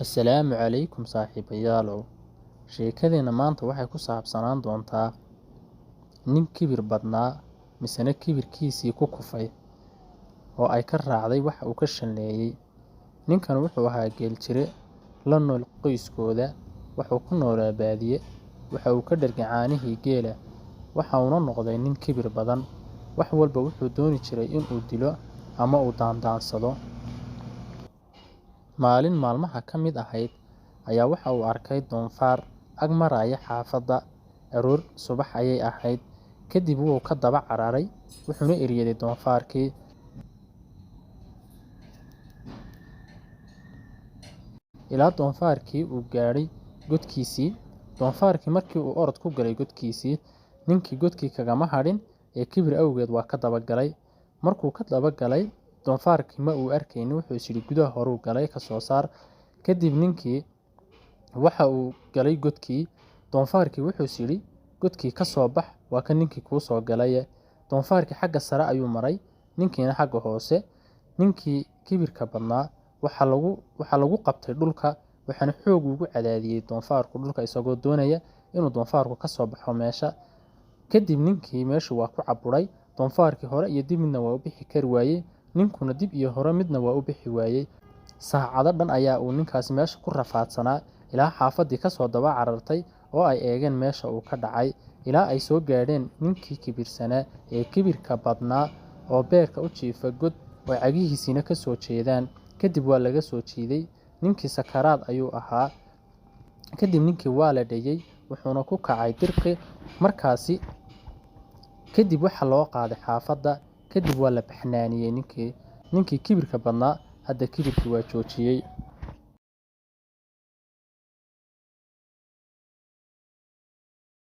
Assalaamu calaykum saaxiibayaalow. Sheekadeena maanta waxay ku saabsanaan doontaa nin kibir badnaa misena kibirkiisii ku kufay oo ay ka raacday wax uu ka shalleeyay. Ninkan wuxuu ahaa geeljire la nool qoyskooda, wuxuu ku noolaa baadiye, waxa uu ka dhergay caanihii geela, waxa uuna noqday nin kibir badan. Wax walba wuxuu dooni jiray inuu dilo ama uu daandaansado. Maalin maalmaha ka mid ahayd ayaa waxa uu arkay doonfaar ag maraya xaafadda. Aroor subax ayay ahayd, kadib wuu ka daba cararay, wuxuuna eryaday doonfaarkii. Ilaa doonfaarkii uu gaadhay godkiisii. Doonfaarkii markii uu orod ku galay godkiisii, ninkii godkii kagama hadhin ee kibir awgeed waa ka daba galay. Markuu ka daba galay, doonfaarkii ma uu arkaynin, wuxuu is yidhi gudaha horuu galay ka soo saar. Kadib ninkii waxa uu galay godkii. Doonfaarkii wuxuu is yidhi godkii ka soo bax, waa ka ninkii kuu soo galay. Doonfaarkii xagga sare ayuu maray, ninkiina xagga hoose. Ninkii kibirka badnaa waxa lagu qabtay dhulka, waxaana xoog ugu cadaadiyay doonfaarku dhulka isagoo doonaya inuu doonfaarku ka soo baxo meesha. Kadib ninkii meeshu waa ku caburay. Doonfaarkii hore iyo dib midna waa u bixi kari waayey, ninkuna dib iyo hore midna waa u bixi waayey. Saacado dhan ayaa uu ninkaasi meesha ku rafaadsanaa, ilaa xaafaddii ka soo daba carartay oo ay eegeen meesha uu ka dhacay, ilaa ay soo gaadheen ninkii kibirsanaa ee kibirka badnaa oo beerka u jiifa god oo cagihiisina ka soo jeedaan. Kadib waa laga soo jiiday, ninkii sakaraad ayuu ahaa. Kadib ninkii waa la dhayay, wuxuuna ku kacay dirqi. Markaasi kadib waxa loo qaaday xaafadda, kadib waa la baxnaaniyay ninkii kibirka badnaa. Hadda kibirkii waa joojiyay.